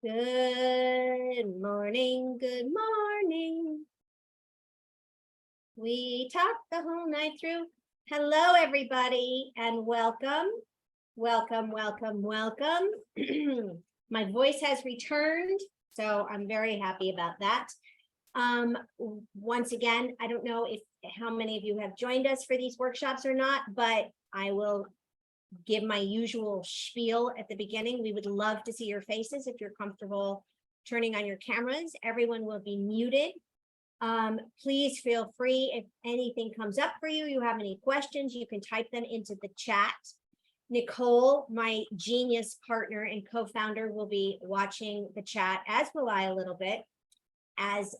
Good morning, good morning. We talked the whole night through. Hello, everybody, and welcome. Welcome. My voice has returned, so I'm very happy about that. Once again, I don't know how many of you have joined us for these workshops or not, but I will give my usual spiel at the beginning. We would love to see your faces if you're comfortable turning on your cameras. Everyone will be muted. Please feel free if anything comes up for you, you have any questions, you can type them into the chat. Nicole, my genius partner and co-founder, will be watching the chat, as will I a little bit, as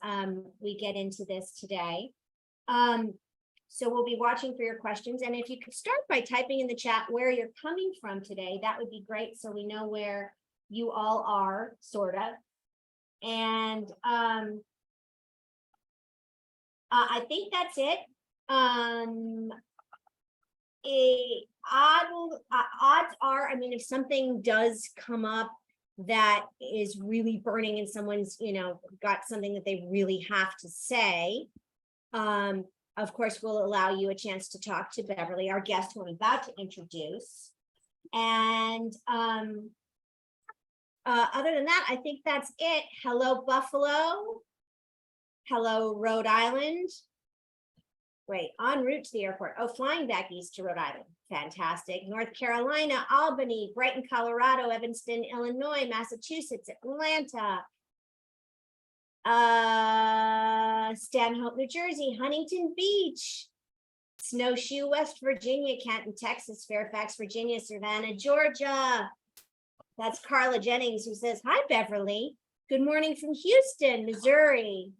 we get into this today. So we'll be watching for your questions. And if you could start by typing in the chat where you're coming from today, that would be great. So we know where you all are, sort of. And I think that's it. Odds are, I mean, if something does come up that is really burning and someone's, got something that they really have to say, of course, we'll allow you a chance to talk to Beverly, our guest who I'm about to introduce. And other than that, I think that's it. Hello, Buffalo. Hello, Rhode Island. Wait, en route to the airport. Oh, flying back east to Rhode Island. Fantastic. North Carolina, Albany, Brighton, Colorado, Evanston, Illinois, Massachusetts, Atlanta. Stanhope, New Jersey, Huntington Beach, Snowshoe, West Virginia, Canton, Texas, Fairfax, Virginia, Savannah, Georgia. That's Carla Jennings, who says, hi, Beverly. Good morning from Houston, Missouri.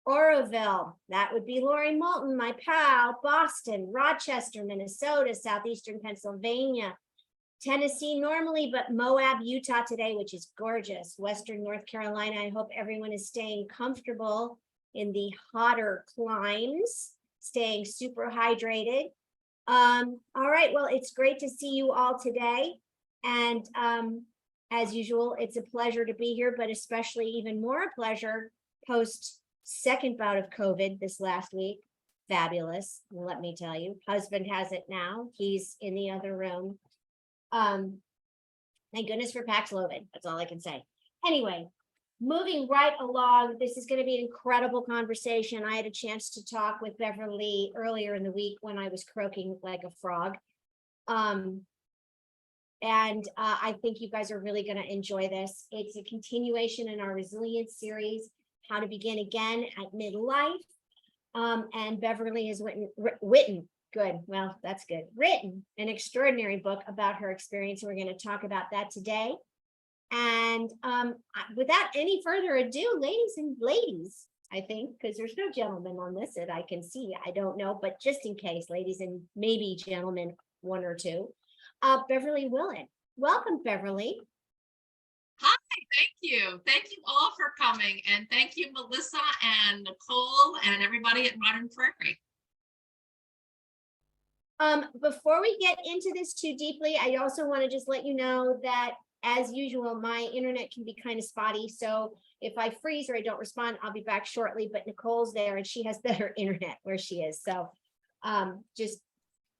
Oroville, that would be Lori Moulton, my pal. Boston, Rochester, Minnesota, Southeastern Pennsylvania, Tennessee normally, but Moab, Utah today, which is gorgeous. Western North Carolina. I hope everyone is staying comfortable in the hotter climes, staying super hydrated. All right, well, it's great to see you all today. And as usual, it's a pleasure to be here, but especially even more a pleasure post second bout of COVID this last week. Fabulous, let me tell you. Husband has it now. He's in the other room. Thank goodness for Paxlovid. That's all I can say. Anyway, moving right along, this is going to be an incredible conversation. I had a chance to talk with Beverly earlier in the week when I was croaking like a frog. I think you guys are really going to enjoy this. It's a continuation in our resilience series, How to Begin Again at Midlife. And Beverly has written an extraordinary book about her experience. We're going to talk about that today. And without any further ado, ladies, I think, because there's no gentleman on this that I can see, I don't know, but just in case, ladies and maybe gentlemen, one or two, Beverly Willett. Welcome, Beverly. Hi, thank you. Thank you all for coming. And thank you, Melissa and Nicole and everybody at Modern Prairie. Before we get into this too deeply, I also want to just let you know that, as usual, my internet can be kind of spotty. So if I freeze or I don't respond, I'll be back shortly. But Nicole's there and she has better internet where she is. So just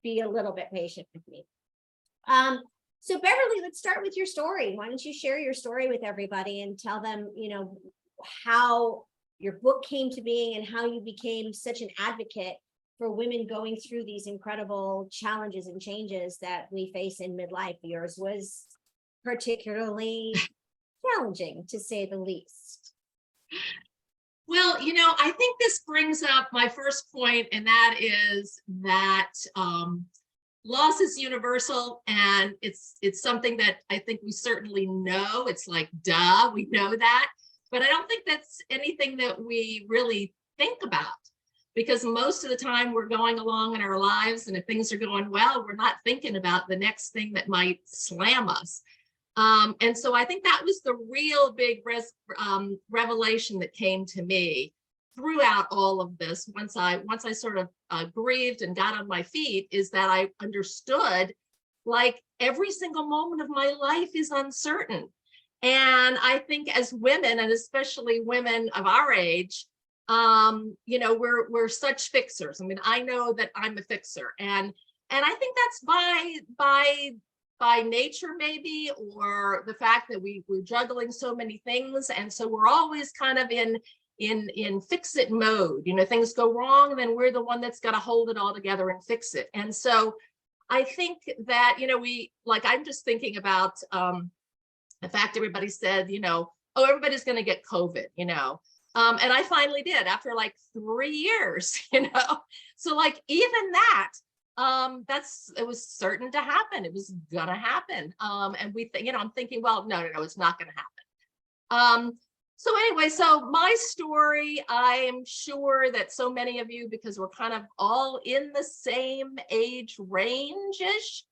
be a little bit patient with me. So Beverly, let's start with your story. Why don't you share your story with everybody and tell them, how your book came to being and how you became such an advocate for women going through these incredible challenges and changes that we face in midlife. Yours was particularly challenging, to say the least. Well, I think this brings up my first point, and that is that loss is universal, and it's something that I think we certainly know. It's like, duh, we know that. But I don't think that's anything that we really think about, because most of the time we're going along in our lives, and if things are going well, we're not thinking about the next thing that might slam us. And so I think that was the real big revelation that came to me throughout all of this. Once I sort of grieved and got on my feet, is that I understood, like, every single moment of my life is uncertain. And I think as women, and especially women of our age, we're such fixers. I mean, I know that I'm a fixer, and I think that's by nature, maybe, or the fact that we're juggling so many things, and so we're always kind of in fix it mode. Things go wrong, then we're the one that's got to hold it all together and fix it. And so I think that I'm just thinking about the fact everybody said, oh, everybody's going to get COVID, and I finally did after like 3 years, so like even that, it was certain to happen. It was gonna happen. And I'm thinking, well, no, it's not gonna happen. So anyway, so my story, I'm sure that so many of you, because we're kind of all in the same age range-ish,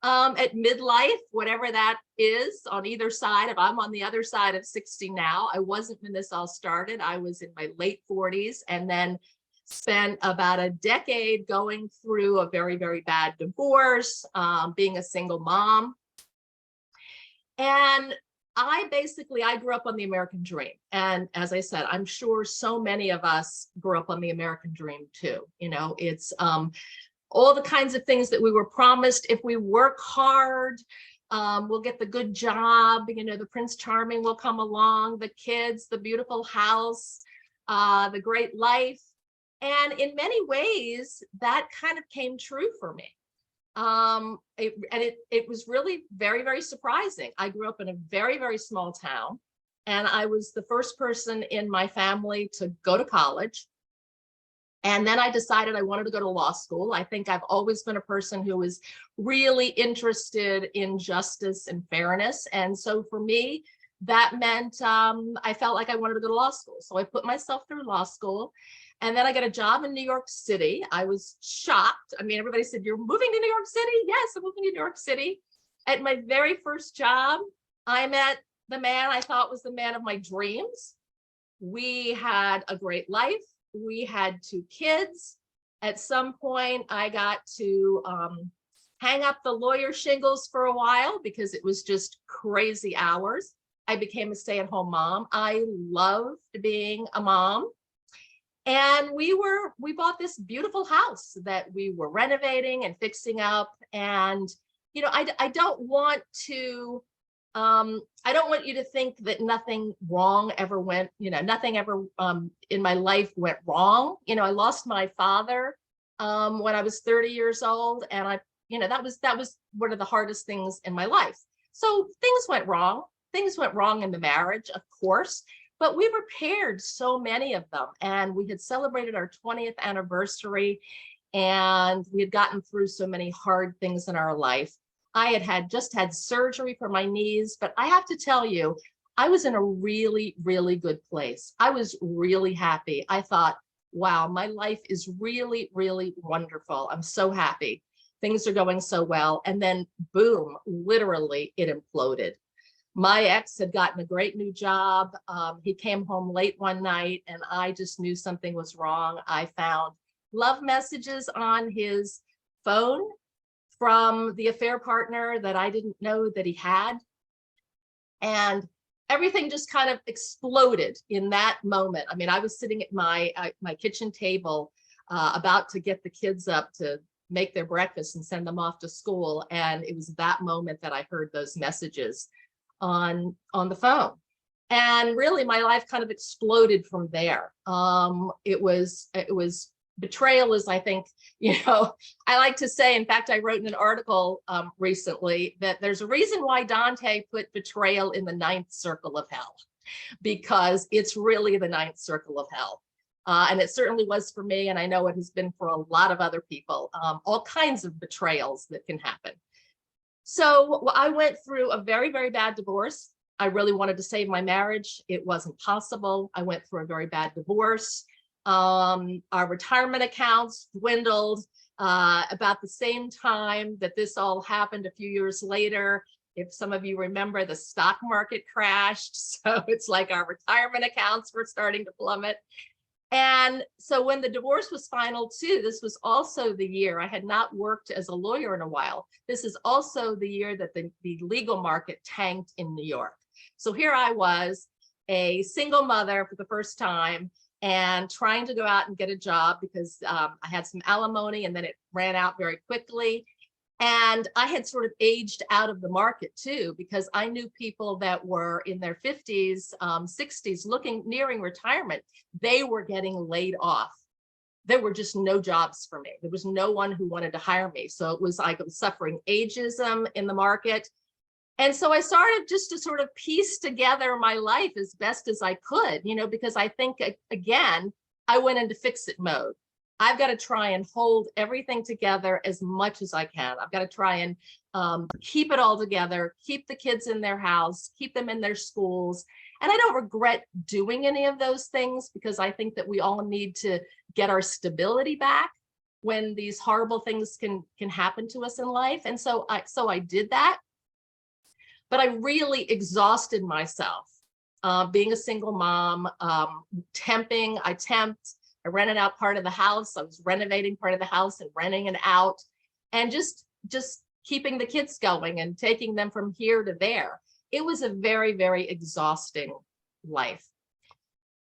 at midlife, whatever that is on either side of, I'm on the other side of 60 now. I wasn't when this all started. I was in my late 40s, and then spent about a decade going through a very, very bad divorce, being a single mom. And I grew up on the American dream. And as I said, I'm sure so many of us grew up on the American dream too. It's all the kinds of things that we were promised. If we work hard, we'll get the good job, the Prince Charming will come along, the kids, the beautiful house, the great life. And in many ways, that kind of came true for me. It was really very, very surprising. I grew up in a very, very small town, and I was the first person in my family to go to college. And then I decided I wanted to go to law school. I think I've always been a person who was really interested in justice and fairness. And so for me, that meant I felt like I wanted to go to law school. So I put myself through law school. And then I got a job in New York City. I was shocked. I mean, everybody said, "You're moving to New York City?" Yes, I'm moving to New York City. At my very first job, I met the man I thought was the man of my dreams. We had a great life. We had 2 kids. At some point, I got to hang up the lawyer shingles for a while because it was just crazy hours. I became a stay-at-home mom. I loved being a mom. And we bought this beautiful house that we were renovating and fixing up. And, I don't want you to think that nothing wrong ever went, nothing ever in my life went wrong. I lost my father when I was 30 years old. And that was one of the hardest things in my life. So things went wrong. Things went wrong in the marriage, of course. But we repaired so many of them, and we had celebrated our 20th anniversary, and we had gotten through so many hard things in our life. I had just had surgery for my knees, but I have to tell you, I was in a really, really good place. I was really happy. I thought, wow, my life is really, really wonderful. I'm so happy. Things are going so well. And then boom, literally it imploded. My ex had gotten a great new job. He came home late one night, and I just knew something was wrong. I found love messages on his phone from the affair partner that I didn't know that he had. And everything just kind of exploded in that moment. I mean, I was sitting at my kitchen table about to get the kids up to make their breakfast and send them off to school. And it was that moment that I heard those messages on the phone. And really my life kind of exploded from there. It was betrayal is, I think, I like to say, in fact, I wrote in an article recently that there's a reason why Dante put betrayal in the 9th circle of hell, because it's really the 9th circle of hell. And it certainly was for me. And I know it has been for a lot of other people, all kinds of betrayals that can happen. So I went through a very, very bad divorce. I really wanted to save my marriage. It wasn't possible. I went through a very bad divorce. Our retirement accounts dwindled about the same time that this all happened. A few years later, if some of you remember, the stock market crashed. So it's like our retirement accounts were starting to plummet. And so when the divorce was final too, this was also the year, I had not worked as a lawyer in a while. This is also the year that the legal market tanked in New York. So here I was, a single mother for the first time, and trying to go out and get a job because I had some alimony and then it ran out very quickly. And I had sort of aged out of the market too, because I knew people that were in their 50s, 60s, nearing retirement. They were getting laid off. There were just no jobs for me. There was no one who wanted to hire me. So it was like I was suffering ageism in the market. And so I started just to sort of piece together my life as best as I could, because I think, again, I went into fix it mode. I've got to try and hold everything together as much as I can. I've got to try and keep it all together, keep the kids in their house, keep them in their schools. And I don't regret doing any of those things, because I think that we all need to get our stability back when these horrible things can happen to us in life. And so I did that. But I really exhausted myself being a single mom, temping. I temped. I rented out part of the house. I was renovating part of the house and renting it out, and just keeping the kids going and taking them from here to there. It was a very, very exhausting life.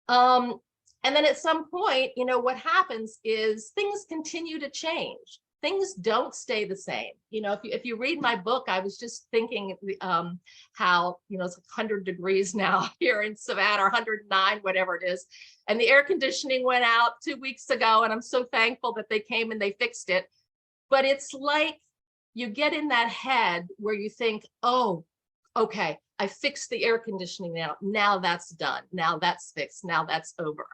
And then at some point, what happens is things continue to change. Things don't stay the same. If you read my book, I was just thinking how, it's 100 degrees now here in Savannah, or 109, whatever it is. And the air conditioning went out 2 weeks ago, and I'm so thankful that they came and they fixed it. But it's like you get in that head where you think, oh, okay, I fixed the air conditioning now. Now that's done. Now that's fixed. Now that's over.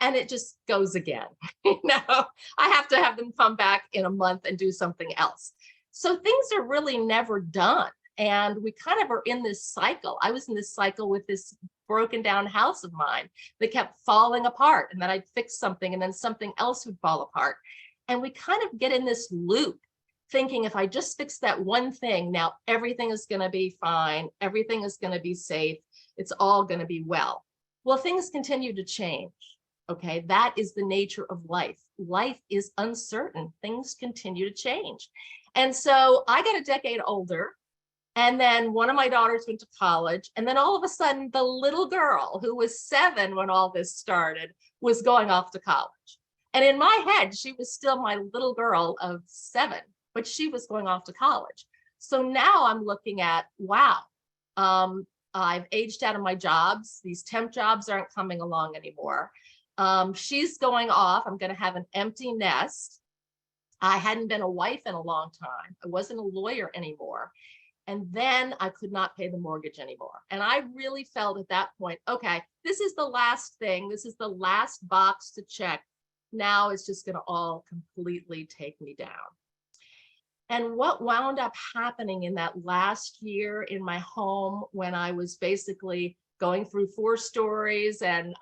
And it just goes again. I have to have them come back in a month and do something else. So things are really never done. And we kind of are in this cycle. I was in this cycle with this broken down house of mine that kept falling apart. And then I'd fix something and then something else would fall apart. And we kind of get in this loop thinking, if I just fix that one thing, now everything is going to be fine. Everything is going to be safe. It's all going to be well. Well, things continue to change. Okay, that is the nature of life. Life is uncertain. Things continue to change. And so I got a decade older, and then one of my daughters went to college. And then all of a sudden, the little girl who was 7 when all this started was going off to college. And in my head, she was still my little girl of 7, but she was going off to college. So now I'm looking at, wow, I've aged out of my jobs. These temp jobs aren't coming along anymore. She's going off. I'm going to have an empty nest. I hadn't been a wife in a long time. I wasn't a lawyer anymore. And then I could not pay the mortgage anymore. And I really felt at that point, okay, this is the last thing. This is the last box to check. Now it's just going to all completely take me down. And what wound up happening in that last year in my home, when I was basically going through 4 stories and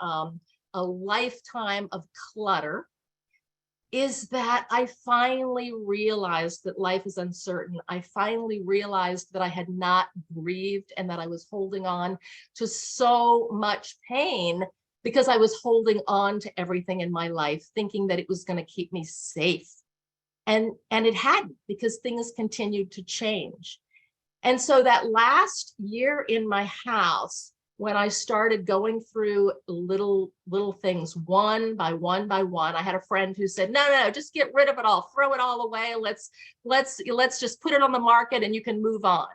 a lifetime of clutter, is that I finally realized that life is uncertain. I finally realized that I had not grieved and that I was holding on to so much pain because I was holding on to everything in my life, thinking that it was going to keep me safe. And it hadn't, because things continued to change. And so that last year in my house, when I started going through little things, one by one by one, I had a friend who said, no, just get rid of it all, throw it all away. Let's just put it on the market and you can move on.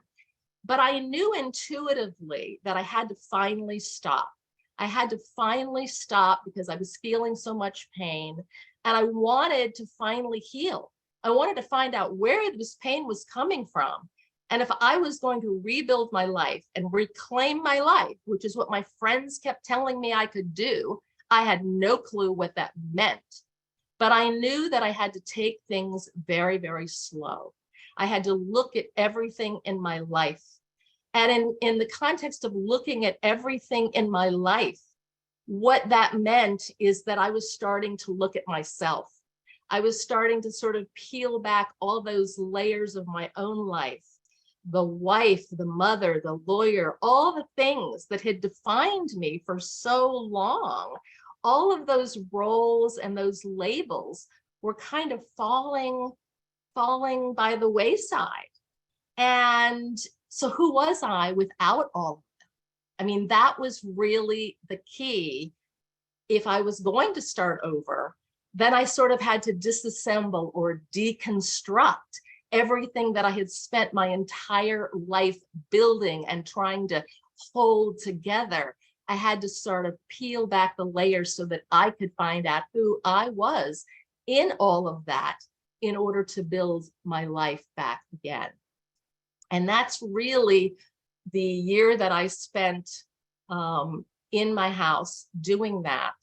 But I knew intuitively that I had to finally stop. I had to finally stop because I was feeling so much pain, and I wanted to finally heal. I wanted to find out where this pain was coming from. And if I was going to rebuild my life and reclaim my life, which is what my friends kept telling me I could do, I had no clue what that meant. But I knew that I had to take things very, very slow. I had to look at everything in my life. And in the context of looking at everything in my life, what that meant is that I was starting to look at myself. I was starting to sort of peel back all those layers of my own life. The wife, the mother, the lawyer, all the things that had defined me for so long, all of those roles and those labels were kind of falling by the wayside. And so who was I without all of them? I mean, that was really the key. If I was going to start over, then I sort of had to disassemble or deconstruct everything that I had spent my entire life building and trying to hold together. I had to sort of peel back the layers so that I could find out who I was in all of that in order to build my life back again. And that's really the year that I spent in my house doing that.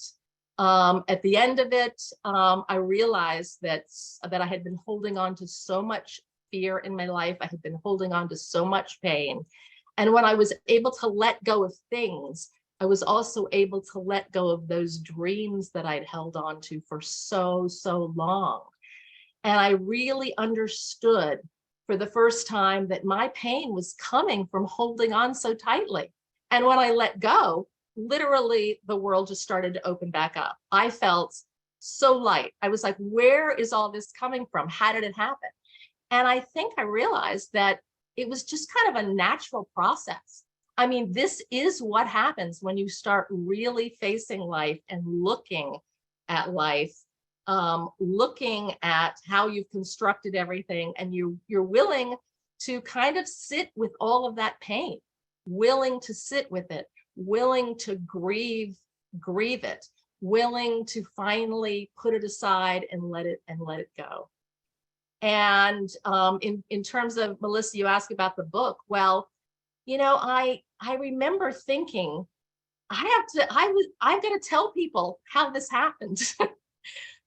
At the end of it, I realized that I had been holding on to so much fear in my life. I had been holding on to so much pain. And when I was able to let go of things, I was also able to let go of those dreams that I'd held on to for so long. And I really understood for the first time that my pain was coming from holding on so tightly. And when I let go, literally the world just started to open back up. I felt so light. I was like, where is all this coming from? How did it happen? And I think I realized that it was just kind of a natural process. I mean, this is what happens when you start really facing life and looking at life, looking at how you've constructed everything, and you're willing to kind of sit with all of that pain, willing to sit with it, willing to grieve it, willing to finally put it aside and let it go. And in terms of, Melissa, you asked about the book. Well, you know, I remember thinking, I've got to tell people how this happened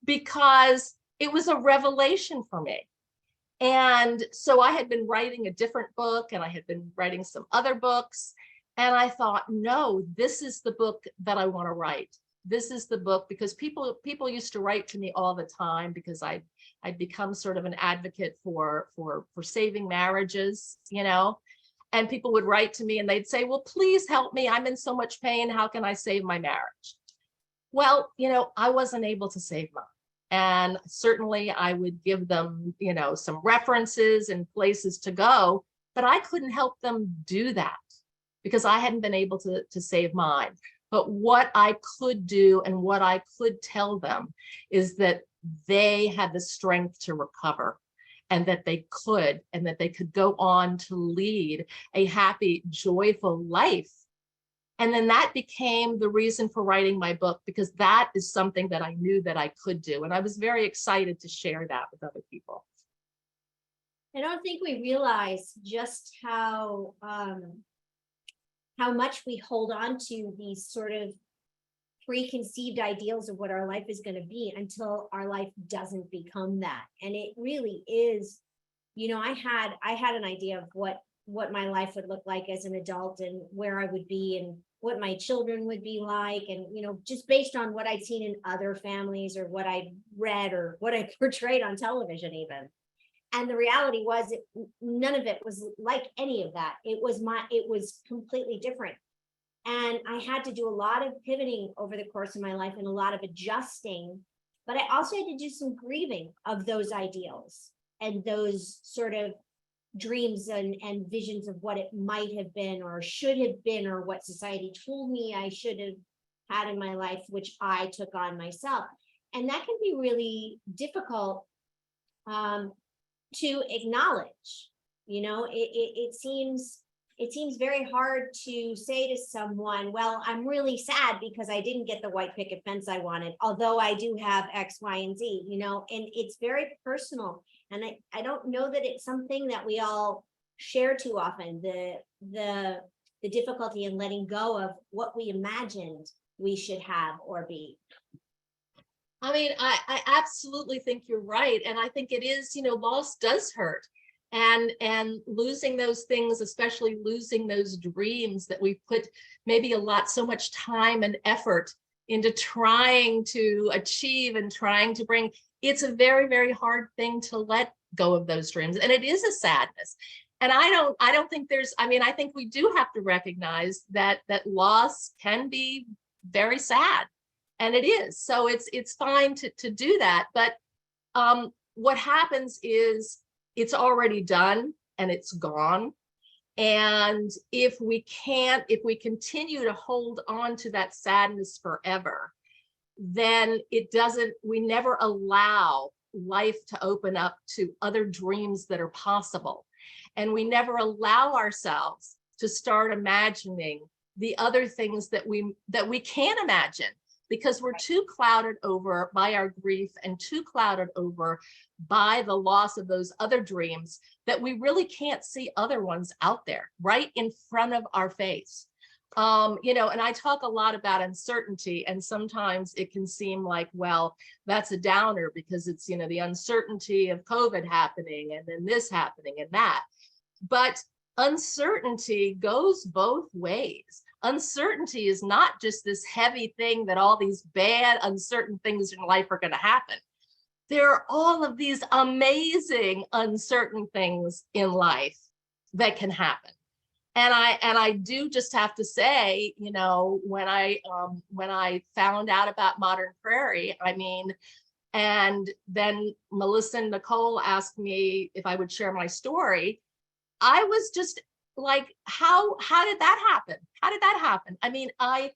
because it was a revelation for me. And so I had been writing a different book, and I had been writing some other books. And I thought, no, this is the book that I want to write. This is the book, because people used to write to me all the time because I'd become sort of an advocate for saving marriages, you know, and people would write to me and they'd say, well, please help me. I'm in so much pain. How can I save my marriage? Well, you know, I wasn't able to save mine. And certainly I would give them, you know, some references and places to go, but I couldn't help them do that because I hadn't been able to save mine. But what I could do and what I could tell them is that they had the strength to recover, and that they could go on to lead a happy, joyful life. And then that became the reason for writing my book, because that is something that I knew that I could do. And I was very excited to share that with other people. I don't think we realize just how much we hold on to these sort of preconceived ideals of what our life is going to be until our life doesn't become that. And it really is, you know, I had an idea of what my life would look like as an adult and where I would be and what my children would be like. And, you know, just based on what I'd seen in other families or what I read or what I portrayed on television even. And the reality was none of it was like any of that. It was completely different. And I had to do a lot of pivoting over the course of my life and a lot of adjusting, but I also had to do some grieving of those ideals and those sort of dreams and visions of what it might have been or should have been, or what society told me I should have had in my life, which I took on myself. And that can be really difficult to acknowledge. You know, it seems very hard to say to someone, well, I'm really sad because I didn't get the white picket fence I wanted, although I do have X, Y, and Z, you know, and it's very personal. And I don't know that it's something that we all share too often, the difficulty in letting go of what we imagined we should have or be. I mean, I absolutely think you're right. And I think it is, you know, loss does hurt. And losing those things, especially losing those dreams that we put maybe so much time and effort into trying to achieve and trying to bring, it's a very, very hard thing to let go of those dreams. And it is a sadness. And I don't think I think we do have to recognize that loss can be very sad. And it is. So it's fine to do that. But what happens is it's already done and it's gone. And if we continue to hold on to that sadness forever, then we never allow life to open up to other dreams that are possible. And we never allow ourselves to start imagining the other things that we can imagine, because we're too clouded over by our grief and too clouded over by the loss of those other dreams that we really can't see other ones out there right in front of our face. And I talk a lot about uncertainty, and sometimes it can seem like, well, that's a downer because it's, the uncertainty of COVID happening and then this happening and that. But uncertainty goes both ways. Uncertainty is not just this heavy thing that all these bad, uncertain things in life are going to happen. There are all of these amazing, uncertain things in life that can happen. And I do just have to say, when I found out about Modern Prairie, and then Melissa and Nicole asked me if I would share my story, I was just like, how did that happen? How did that happen? I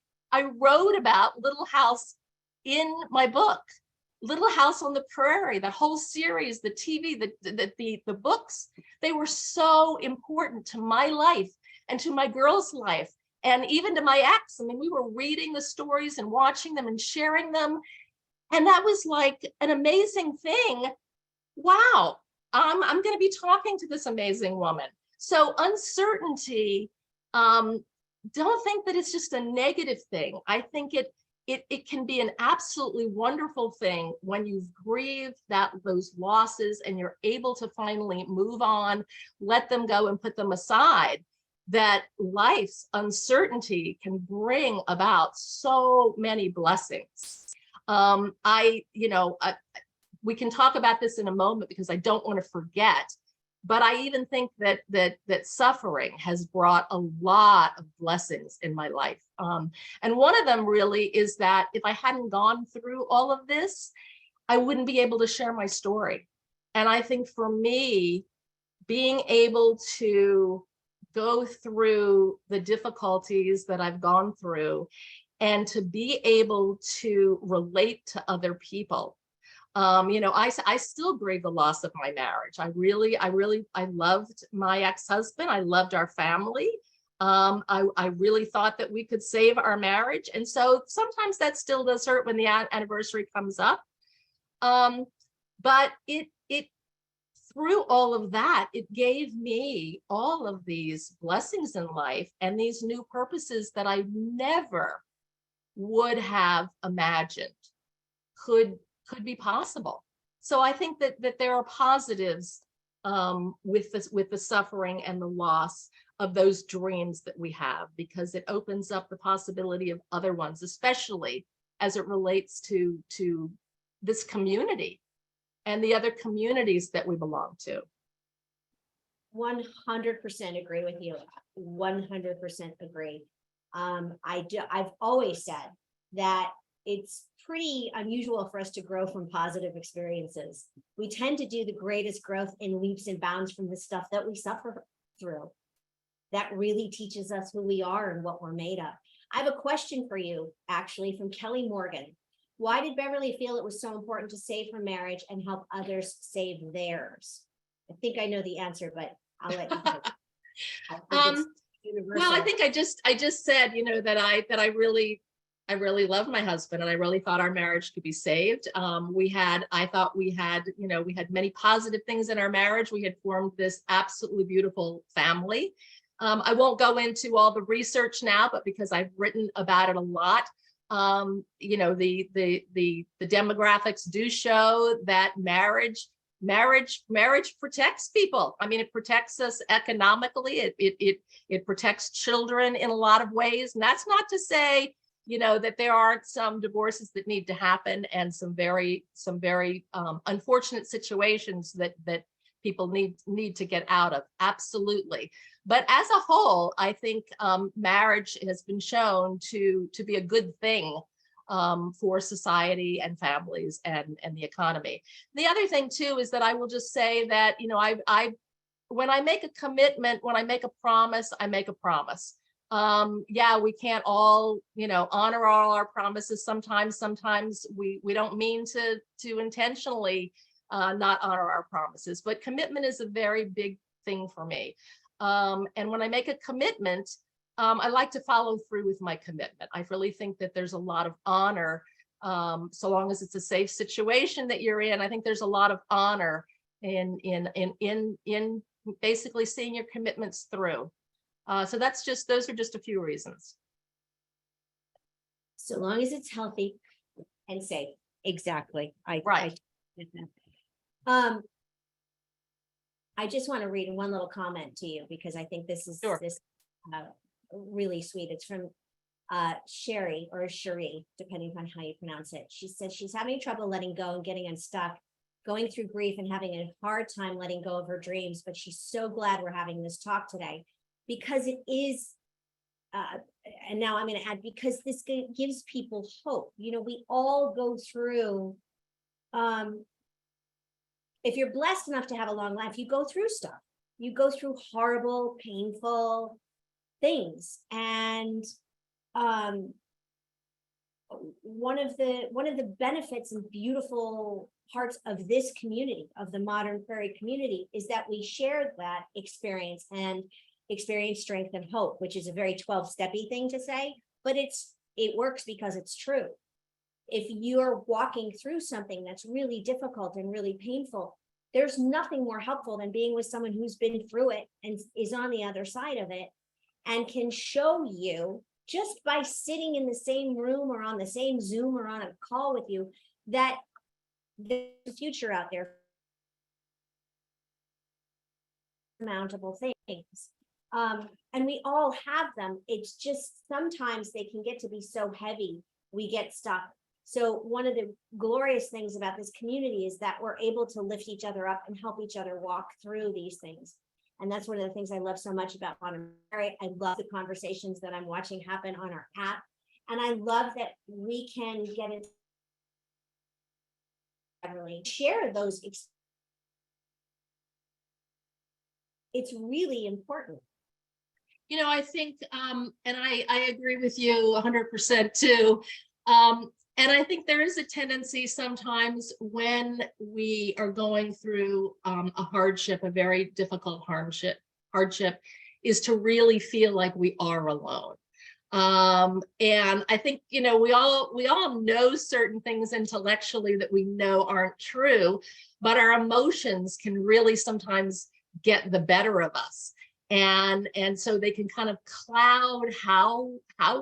wrote about Little House in my book, Little House on the Prairie, the whole series, the TV, the books. They were so important to my life and to my girl's life, and even to my ex. We were reading the stories and watching them and sharing them. And that was like an amazing thing. Wow, I'm going to be talking to this amazing woman. So uncertainty, don't think that it's just a negative thing. I think it can be an absolutely wonderful thing when you've grieved those losses and you're able to finally move on, let them go and put them aside. That life's uncertainty can bring about so many blessings. We can talk about this in a moment because I don't want to forget. But I even think that suffering has brought a lot of blessings in my life. And one of them really is that if I hadn't gone through all of this, I wouldn't be able to share my story. And I think for me, being able to go through the difficulties that I've gone through and to be able to relate to other people. I still grieve the loss of my marriage. I loved my ex-husband. I loved our family. I really thought that we could save our marriage. And so sometimes that still does hurt when the anniversary comes up. But it through all of that, it gave me all of these blessings in life and these new purposes that I never would have imagined could be possible. So I think that there are positives with the suffering and the loss of those dreams that we have, because it opens up the possibility of other ones, especially as it relates to this community and the other communities that we belong to. 100% agree with you. 100% agree. I've always said that it's pretty unusual for us to grow from positive experiences. We tend to do the greatest growth in leaps and bounds from the stuff that we suffer through. That really teaches us who we are and what we're made of. I have a question for you, actually, from Kelly Morgan. Why did Beverly feel it was so important to save her marriage and help others save theirs? I think I know the answer, but I'll let you know. Well, I think I just said, that I really loved my husband, and I really thought our marriage could be saved. I thought we had many positive things in our marriage. We had formed this absolutely beautiful family. I won't go into all the research now, but because I've written about it a lot, the demographics do show that marriage protects people. It protects us economically. It protects children in a lot of ways. And that's not to say, that there aren't some divorces that need to happen and some very unfortunate situations that people need to get out of. Absolutely. But as a whole, I think marriage has been shown to be a good thing for society and families and the economy. The other thing too is that I will just say that, when I make a commitment, when I make a promise, I make a promise. Yeah, we can't all, honor all our promises. Sometimes we don't mean to intentionally not honor our promises, but commitment is a very big thing for me. And when I make a commitment, I like to follow through with my commitment. I really think that there's a lot of honor, so long as it's a safe situation that you're in. I think there's a lot of honor in basically seeing your commitments through. So those are just a few reasons. So long as it's healthy and safe. Exactly. Right. I just want to read one little comment to you because I think this is Sure. Really sweet. It's from Sherry or Cherie, depending on how you pronounce it. She said she's having trouble letting go and getting unstuck, going through grief and having a hard time letting go of her dreams, but she's so glad we're having this talk today because it is, and now I'm going to add, because this gives people hope. We all go through, if you're blessed enough to have a long life, you go through stuff. You go through horrible, painful things. And one of the benefits and beautiful parts of this community, of the modern prairie community, is that we share that experience and experience strength and hope, which is a very 12-steppy thing to say, but it works because it's true. If you're walking through something that's really difficult and really painful, there's nothing more helpful than being with someone who's been through it and is on the other side of it and can show you, just by sitting in the same room or on the same Zoom or on a call with you, that there's a future out there. Surmountable things. And we all have them. It's just sometimes they can get to be so heavy, we get stuck. So one of the glorious things about this community is that we're able to lift each other up and help each other walk through these things. And that's one of the things I love so much about Modern Prairie. I love the conversations that I'm watching happen on our app. And I love that we can get into share those. It's really important. I think, and I agree with you 100% too. And I think there is a tendency sometimes when we are going through a hardship, a very difficult hardship, is to really feel like we are alone. And I think, we all know certain things intellectually that we know aren't true, but our emotions can really sometimes get the better of us. And so they can kind of cloud how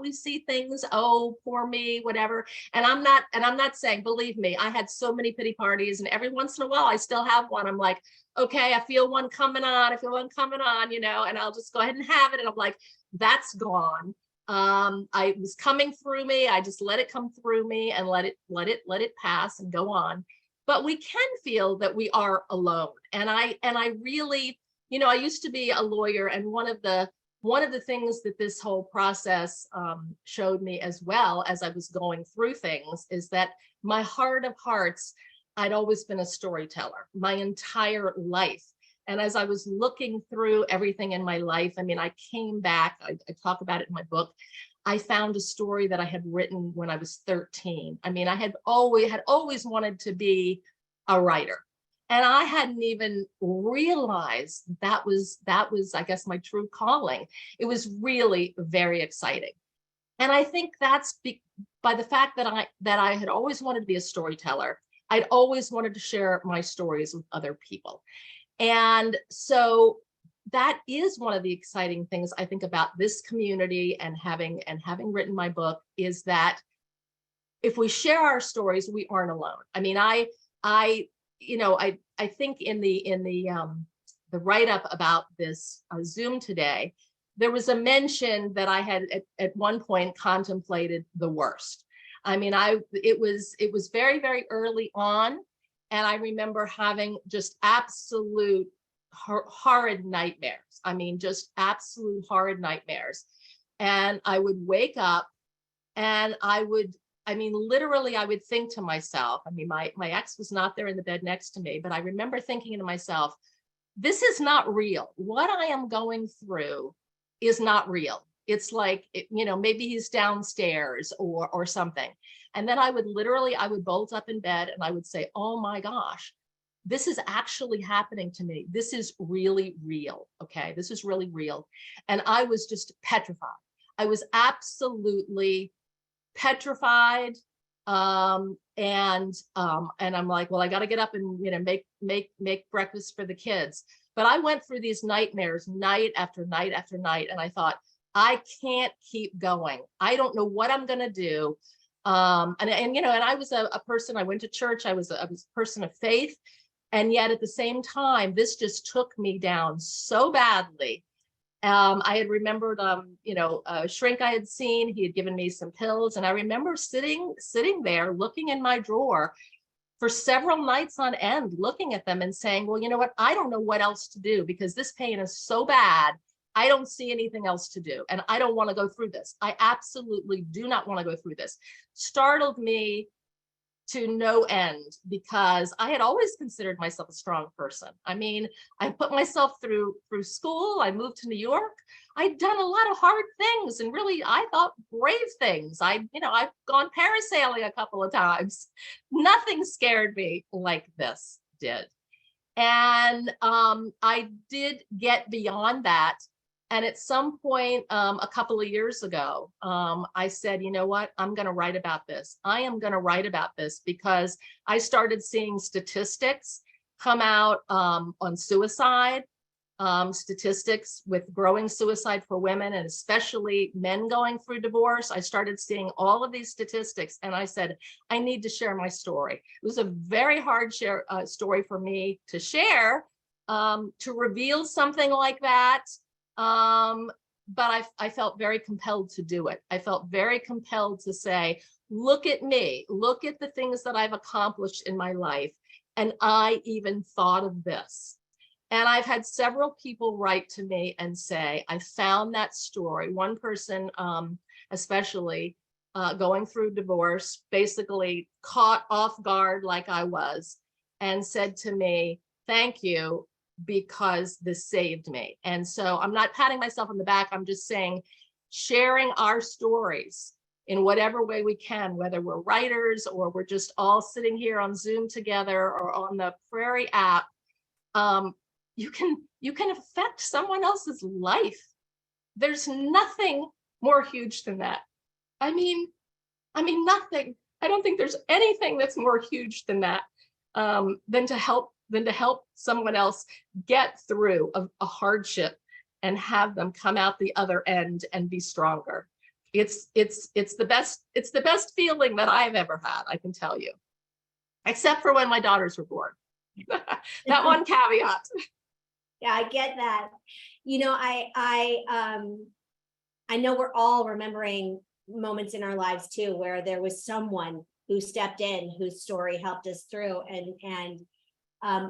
we see things. Oh, poor me, whatever. And I'm not saying, believe me, I had so many pity parties, and every once in a while I still have one. I'm like, okay, I feel one coming on, and I'll just go ahead and have it. And I'm like, that's gone. I was coming through me. I just let it come through me and let it pass and go on. But we can feel that we are alone. And I really, I used to be a lawyer, and one of the things that this whole process showed me, as well as I was going through things, is that my heart of hearts, I'd always been a storyteller my entire life. And as I was looking through everything in my life, I came back, I talk about it in my book. I found a story that I had written when I was 13. I had always wanted to be a writer. And I hadn't even realized that was, I guess, my true calling. It was really very exciting. And I think that's by the fact that I had always wanted to be a storyteller. I'd always wanted to share my stories with other people. And so that is one of the exciting things I think about this community, and having written my book, is that if we share our stories, we aren't alone. I think in the write-up about this Zoom today, there was a mention that I had at one point contemplated the worst. It was very, very early on, and I remember having just absolute horrid nightmares. Just absolute horrid nightmares. And I would wake up and literally, I would think to myself, my ex was not there in the bed next to me, but I remember thinking to myself, this is not real. What I am going through is not real. It's like, maybe he's downstairs or something. And then I would bolt up in bed and I would say, oh my gosh, this is actually happening to me. This is really real. Okay. This is really real. And I was just petrified. I was absolutely petrified. And I'm like, well, I got to get up and, make breakfast for the kids. But I went through these nightmares night after night after night. And I thought, I can't keep going. I don't know what I'm going to do. And I was a person, I went to church. I was a person of faith. And yet at the same time, this just took me down so badly. I had remembered, a shrink I had seen. He had given me some pills. And I remember sitting there looking in my drawer for several nights on end, looking at them and saying, well, you know what? I don't know what else to do because this pain is so bad. I don't see anything else to do. And I don't want to go through this. I absolutely do not want to go through this. Startled me to no end because I had always considered myself a strong person. I mean, I put myself through school. I moved to New York. I'd done a lot of hard things and really, I thought, brave things. I've gone parasailing a couple of times. Nothing scared me like this did. And I did get beyond that. And at some point, a couple of years ago, I said, you know what, I'm going to write about this. I am going to write about this because I started seeing statistics come out on suicide, statistics with growing suicide for women and especially men going through divorce. I started seeing all of these statistics and I said, I need to share my story. It was a very hard story for me to share, to reveal something like that. But I felt very compelled to do it. I felt very compelled to say, look at me, look at the things that I've accomplished in my life. And I even thought of this. And I've had several people write to me and say, I found that story. One person, especially going through divorce, basically caught off guard like I was and said to me, thank you, because this saved me. And so I'm not patting myself on the back. I'm just saying, sharing our stories in whatever way we can, whether we're writers or we're just all sitting here on Zoom together or on the Prairie app, you can affect someone else's life. There's nothing more huge than that. I mean, nothing. I don't think there's anything that's more huge than that, than to help someone else get through a hardship and have them come out the other end and be stronger. It's the best feeling that I've ever had, I can tell you, except for when my daughters were born. That one caveat. Yeah, I get that. I know we're all remembering moments in our lives too, where there was someone who stepped in, whose story helped us through, and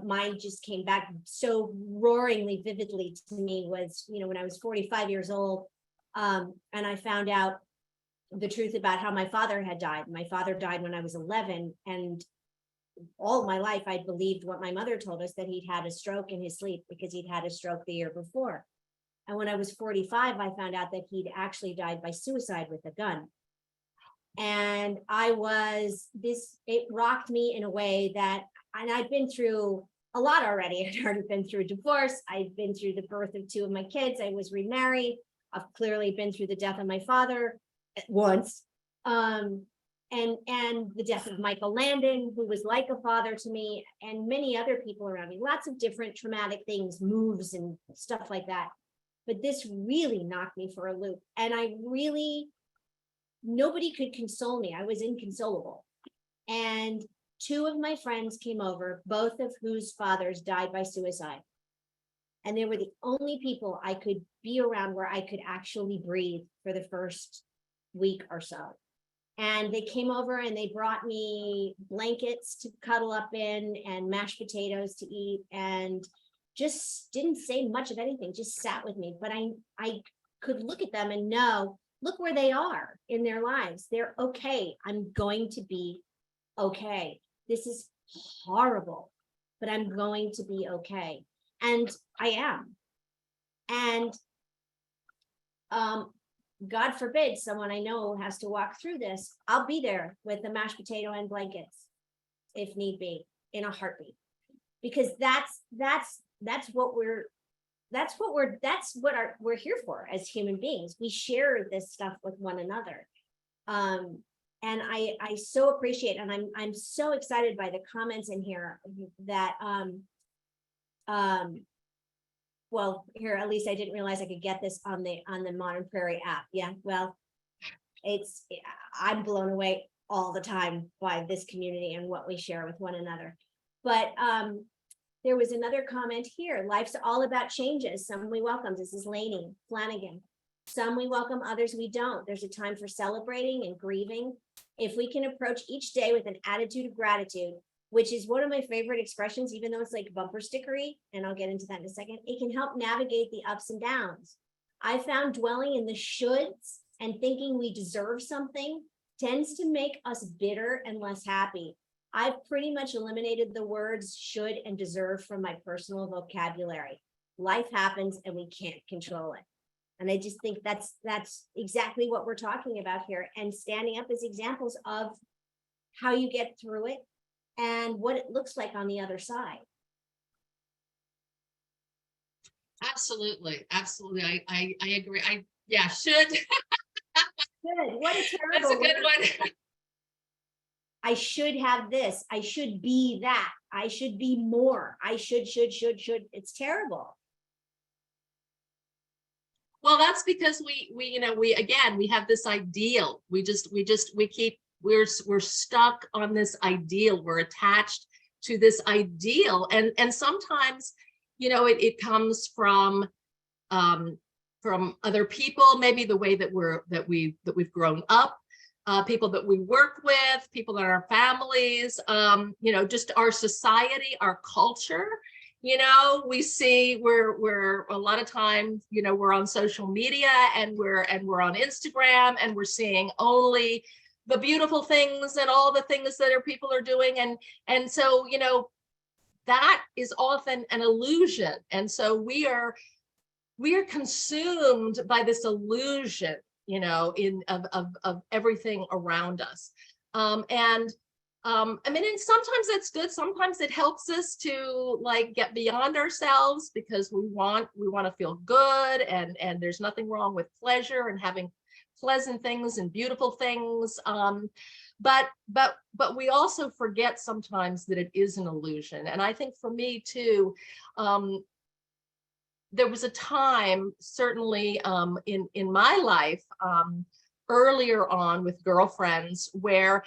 mine just came back so roaringly vividly to me was, when I was 45 years old, and I found out the truth about how my father had died. My father died when I was 11, and all my life I'd believed what my mother told us, that he'd had a stroke in his sleep because he'd had a stroke the year before. And when I was 45, I found out that he'd actually died by suicide with a gun. And it rocked me in a way that, and I've been through a lot already. I'd already been through a divorce. I've been through the birth of 2 of my kids. I was remarried. I've clearly been through the death of my father once. And the death of Michael Landon, who was like a father to me, and many other people around me, lots of different traumatic things, moves and stuff like that. But this really knocked me for a loop. And nobody could console me. I was inconsolable. And 2 of my friends came over, both of whose fathers died by suicide. And they were the only people I could be around where I could actually breathe for the first week or so. And they came over and they brought me blankets to cuddle up in and mashed potatoes to eat, and just didn't say much of anything, just sat with me. But I could look at them and know, look where they are in their lives. They're okay. I'm going to be okay. This is horrible, but I'm going to be okay. And I am. And God forbid someone I know has to walk through this. I'll be there with the mashed potato and blankets if need be, in a heartbeat. Because that's what we're here for as human beings. We share this stuff with one another. And I so appreciate, and I'm so excited by the comments in here that well, here, at least I didn't realize I could get this on the Modern Prairie app. Yeah, well, I'm blown away all the time by this community and what we share with one another. But there was another comment here. Life's all about changes. Some we welcome. This is Lainey Flanagan. Some we welcome, others we don't. There's a time for celebrating and grieving. If we can approach each day with an attitude of gratitude, which is one of my favorite expressions, even though it's like bumper stickery, and I'll get into that in a second, it can help navigate the ups and downs. I found dwelling in the shoulds and thinking we deserve something tends to make us bitter and less happy. I've pretty much eliminated the words should and deserve from my personal vocabulary. Life happens and we can't control it. And I just think that's exactly what we're talking about here, and standing up as examples of how you get through it and what it looks like on the other side. Absolutely. Absolutely. I agree. Should. Good. What a terrible That's a good word. one. I should have this. I should be that. I should be more. I should. It's terrible. Well, that's because we have this ideal. We're stuck on this ideal. We're attached to this ideal. And sometimes, it comes from other people, maybe the way that we've grown up, people that we work with, people in our families, just our society, our culture. We see we're a lot of times, we're on social media and we're on Instagram, and we're seeing only the beautiful things and all the things that people are doing. And so, that is often an illusion. And so we are consumed by this illusion, of everything around us. And sometimes it's good. Sometimes it helps us to get beyond ourselves, because we want to feel good, and there's nothing wrong with pleasure and having pleasant things and beautiful things. But we also forget sometimes that it is an illusion. And I think for me too, there was a time, certainly in my life, earlier on with girlfriends, where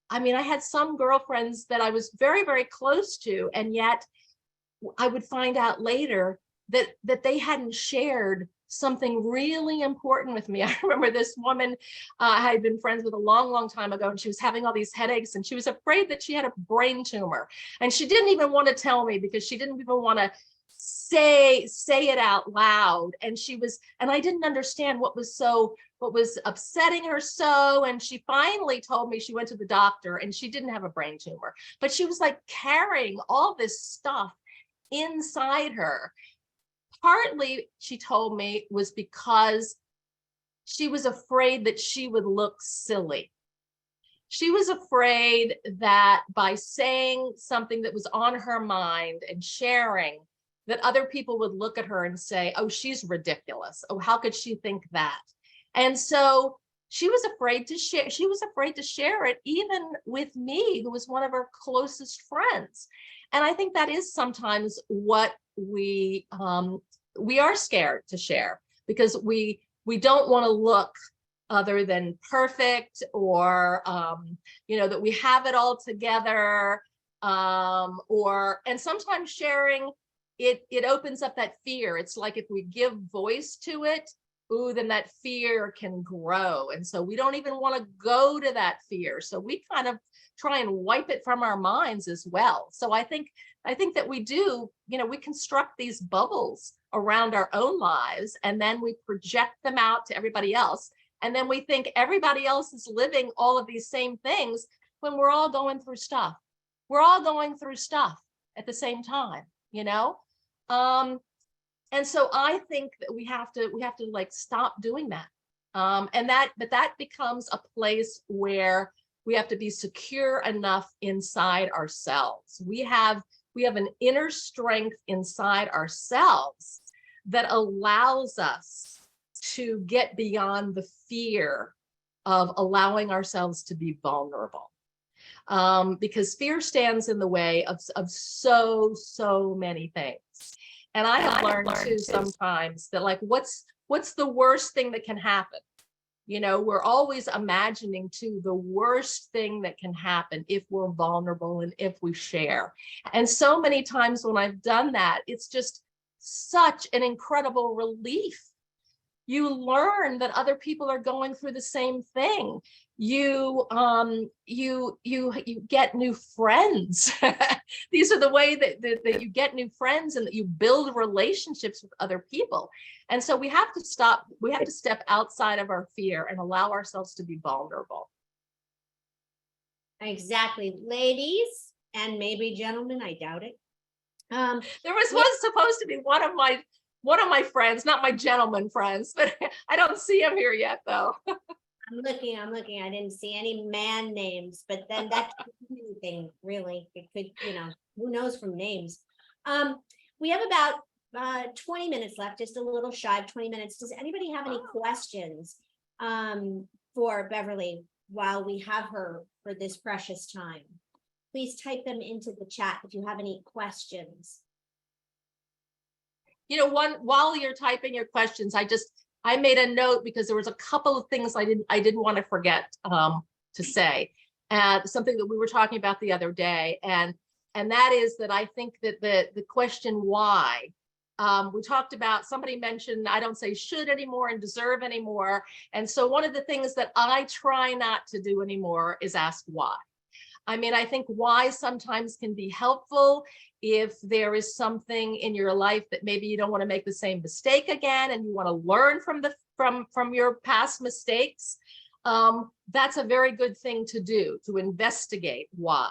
I had some girlfriends that I was very, very close to, and yet I would find out later that they hadn't shared something really important with me. I remember this woman I had been friends with a long, long time ago, and she was having all these headaches, and she was afraid that she had a brain tumor. And she didn't even want to tell me, because she didn't even want to say it out loud. And I didn't understand what was upsetting her so. And she finally told me she went to the doctor and she didn't have a brain tumor, but she was carrying all this stuff inside her. Partly, she told me, was because she was afraid that she would look silly. She was afraid that by saying something that was on her mind and sharing, that other people would look at her and say, oh, she's ridiculous. Oh, how could she think that? And so she was afraid to share. She was afraid to share it, even with me, who was one of her closest friends. And I think that is sometimes what we are scared to share, because we don't want to look other than perfect, or that we have it all together, and sometimes sharing it opens up that fear. It's like if we give voice to it, then that fear can grow. And so we don't even want to go to that fear. So we kind of try and wipe it from our minds as well. So I think that we do, we construct these bubbles around our own lives, and then we project them out to everybody else. And then we think everybody else is living all of these same things, when we're all going through stuff. We're all going through stuff at the same time, And so I think that we have to like stop doing that. But that becomes a place where we have to be secure enough inside ourselves. We have an inner strength inside ourselves that allows us to get beyond the fear of allowing ourselves to be vulnerable. Because fear stands in the way of so many things. And I have learned too sometimes that, like, what's the worst thing that can happen? You know, we're always imagining too the worst thing that can happen if we're vulnerable and if we share. And so many times when I've done that, it's just such an incredible relief. You learn that other people are going through the same thing. You get new friends. These are the way that you get new friends and that you build relationships with other people. And so we have to step outside of our fear and allow ourselves to be vulnerable. Exactly. Ladies, and maybe gentlemen, I doubt it. There was supposed to be one of my friends, not my gentleman friends, but I don't see him here yet though. I'm looking. I didn't see any man names, but then that could be anything really. It could, who knows from names. We have about 20 minutes left, just a little shy of 20 minutes. Does anybody have any questions for Beverly while we have her for this precious time? Please type them into the chat if you have any questions. While you're typing your questions, I made a note because there was a couple of things I didn't want to forget to say. Something that we were talking about the other day, and that is that I think that the question why, we talked about, somebody mentioned I don't say should anymore and deserve anymore. And so one of the things that I try not to do anymore is ask why. I mean, I think why sometimes can be helpful if there is something in your life that maybe you don't want to make the same mistake again and you want to learn from your past mistakes. That's a very good thing to do, to investigate why.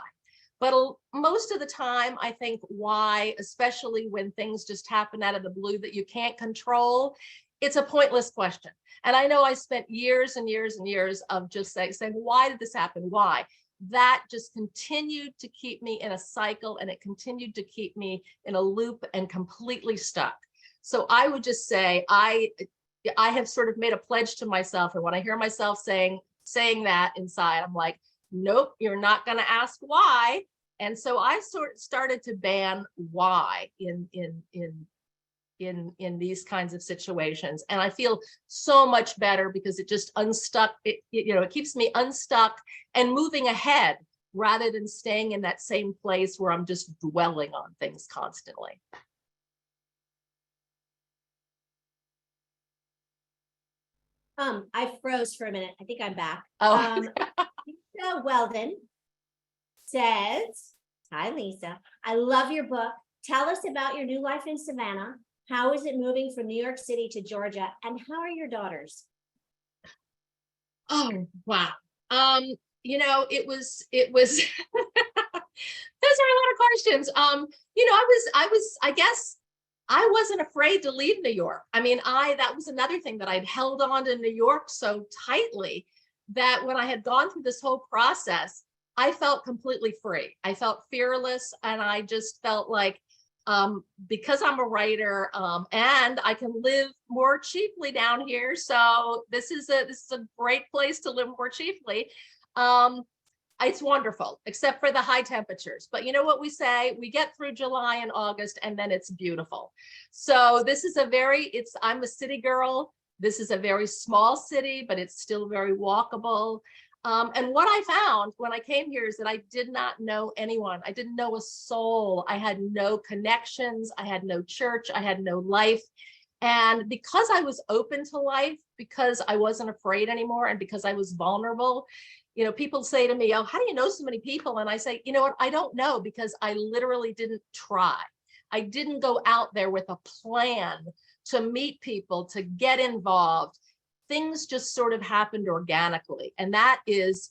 But most of the time, I think why, especially when things just happen out of the blue that you can't control, it's a pointless question. And I know I spent years and years and years of just saying, why did this happen? Why? That just continued to keep me in a cycle, and it continued to keep me in a loop and completely stuck. So I would just say, I have sort of made a pledge to myself. And when I hear myself saying that inside, I'm like, nope, you're not going to ask why. And so I started to ban why in these kinds of situations. And I feel so much better because it just it keeps me unstuck and moving ahead rather than staying in that same place where I'm just dwelling on things constantly. I froze for a minute. I think I'm back. Oh. Lisa Weldon says, hi, Lisa. I love your book. Tell us about your new life in Savannah. How is it moving from New York City to Georgia? And how are your daughters? Oh, wow. It was those are a lot of questions. I guess I wasn't afraid to leave New York. I mean, that was another thing that I'd held on to New York so tightly that when I had gone through this whole process, I felt completely free. I felt fearless, and I just felt like, because I'm a writer, and I can live more cheaply down here. So this is a great place to live more cheaply. It's wonderful, except for the high temperatures. But you know what we say? We get through July and August, and then it's beautiful. So this is I'm a city girl. This is a very small city, but it's still very walkable. And what I found when I came here is that I did not know anyone. I didn't know a soul. I had no connections. I had no church. I had no life. And because I was open to life, because I wasn't afraid anymore, and because I was vulnerable, people say to me, oh, how do you know so many people? And I say, you know what? I don't know, because I literally didn't try. I didn't go out there with a plan to meet people, to get involved. Things just sort of happened organically. And that is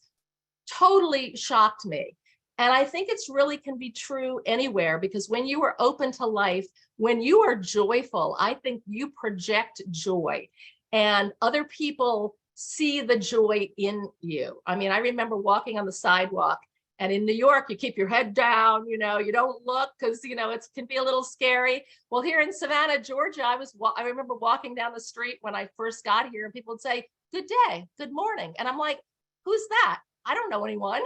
totally shocked me. And I think it's really can be true anywhere, because when you are open to life, when you are joyful, I think you project joy and other people see the joy in you. I mean, I remember walking on the sidewalk, and in New York, you keep your head down, you know, you don't look because, you know, it can be a little scary. Well, here in Savannah, Georgia, I remember walking down the street when I first got here, and people would say, "Good day, good morning." And I'm like, "Who's that? I don't know anyone."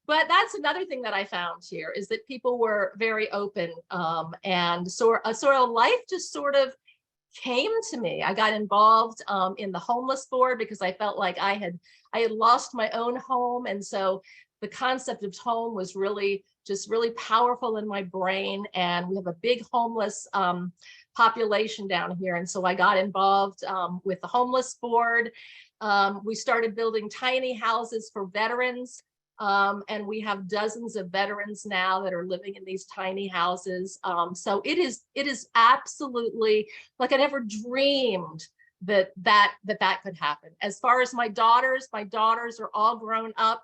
But that's another thing that I found here, is that people were very open, and sort of life just sort of came to me. I got involved in the homeless board because I felt like I had lost my own home, and so the concept of home was really powerful in my brain. And we have a big homeless population down here, and so I got involved with the homeless board. We started building tiny houses for veterans. And we have dozens of veterans now that are living in these tiny houses. So it is absolutely, like, I never dreamed that could happen. As far as my daughters are all grown up,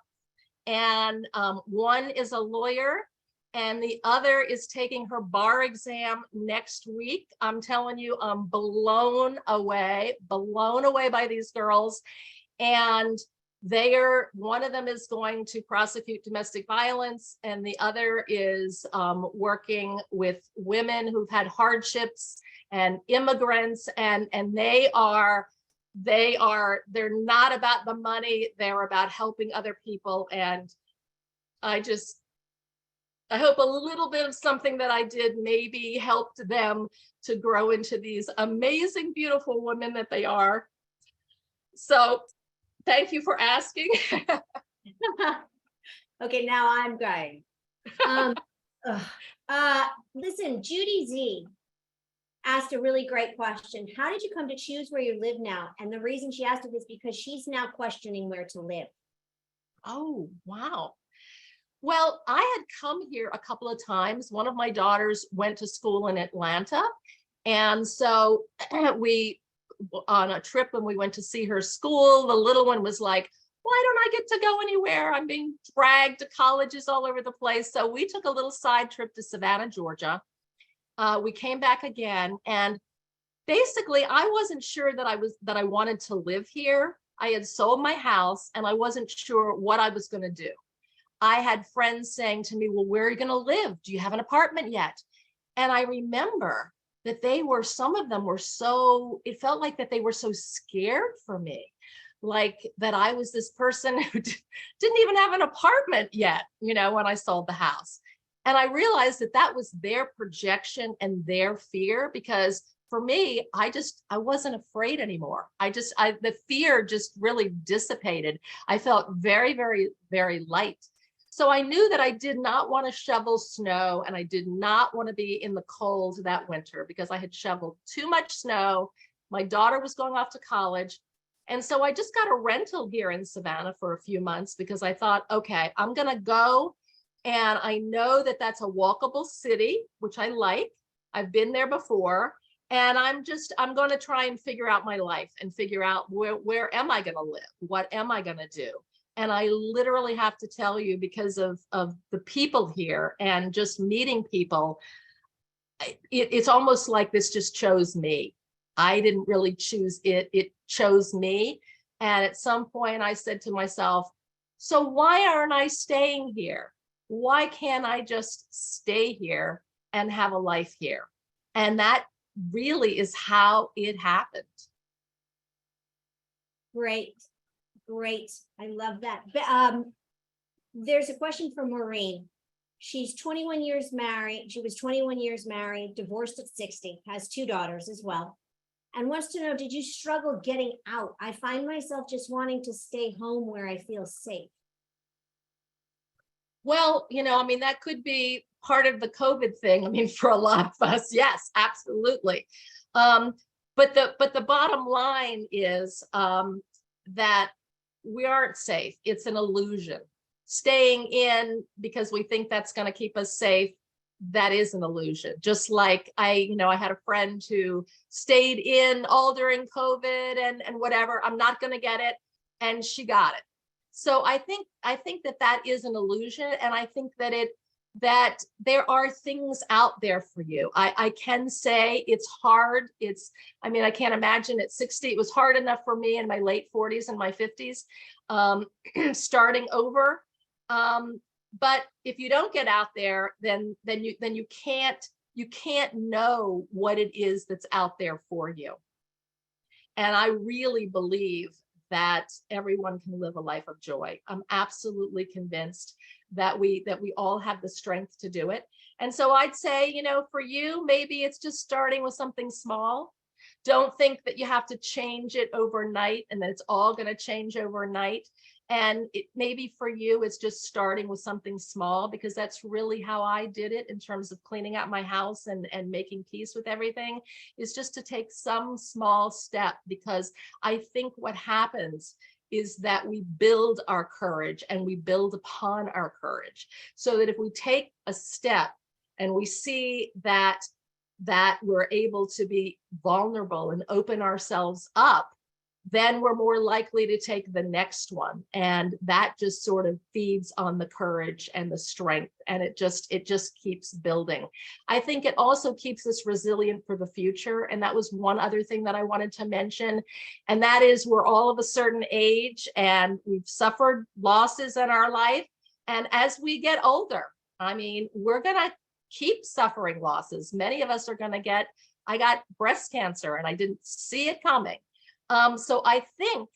and one is a lawyer and the other is taking her bar exam next week. I'm telling you, I'm blown away by these girls. And one of them is going to prosecute domestic violence, and the other is working with women who've had hardships and immigrants, and they're not about the money, they're about helping other people. And I hope a little bit of something that I did maybe helped them to grow into these amazing, beautiful women that they are. So thank you for asking. Okay, now I'm going. Listen, Judy Z asked a really great question. How did you come to choose where you live now? And the reason she asked it is because she's now questioning where to live. Oh, wow. Well, I had come here a couple of times. One of my daughters went to school in Atlanta. And so on a trip when we went to see her school, the little one was like, "Why don't I get to go anywhere? I'm being dragged to colleges all over the place." So we took a little side trip to Savannah, Georgia. We came back again, and basically I wasn't sure that I wanted to live here. I had sold my house and I wasn't sure what I was going to do. I had friends saying to me, "Well, where are you going to live? Do you have an apartment yet?" And I remember that some of them were it felt like that they were so scared for me, like that I was this person who didn't even have an apartment yet, you know, when I sold the house. And I realized that was their projection and their fear, because for me, I wasn't afraid anymore. The fear just really dissipated. I felt very, very, very light. So I knew that I did not want to shovel snow, and I did not want to be in the cold that winter because I had shoveled too much snow. My daughter was going off to college. And so I just got a rental here in Savannah for a few months because I thought, okay, I'm going to go. And I know that that's a walkable city, which I like. I've been there before. And I'm going to try and figure out my life and figure out where am I going to live? What am I going to do? And I literally have to tell you, because of the people here and just meeting people, it's almost like this just chose me. I didn't really choose it. It chose me. And at some point I said to myself, so why aren't I staying here? Why can't I just stay here and have a life here? And that really is how it happened. Great. I love that. There's a question from Maureen. She's 21 years married. She was 21 years married, divorced at 60, has 2 daughters as well, and wants to know, did you struggle getting out? I find myself just wanting to stay home where I feel safe. Well, you know, I mean, that could be part of the COVID thing. I mean, for a lot of us, yes, absolutely. But the bottom line is that we aren't safe. It's an illusion. Staying in because we think that's going to keep us safe, that is an illusion. Just like I had a friend who stayed in all during COVID and whatever, I'm not going to get it. And she got it. So I think that that is an illusion, and I think that that there are things out there for you. I can say it's hard. I mean, I can't imagine at 60, it was hard enough for me in my late 40s and my 50s, starting over. But if you don't get out there, then you can't know what it is that's out there for you. And I really believe that everyone can live a life of joy. I'm absolutely convinced that we all have the strength to do it. And so I'd say, you know, for you, maybe it's just starting with something small. Don't think that you have to change it overnight and that it's all going to change overnight. And it maybe for you, it's just starting with something small, because that's really how I did it in terms of cleaning out my house and making peace with everything, is just to take some small step. Because I think what happens is that we build our courage and we build upon our courage, so that if we take a step and we see that we're able to be vulnerable and open ourselves up, then we're more likely to take the next one. And that just sort of feeds on the courage and the strength. And it just keeps building. I think it also keeps us resilient for the future. And that was one other thing that I wanted to mention. And that is, we're all of a certain age and we've suffered losses in our life. And as we get older, I mean, we're going to keep suffering losses. Many of us are going to I got breast cancer and I didn't see it coming. So I think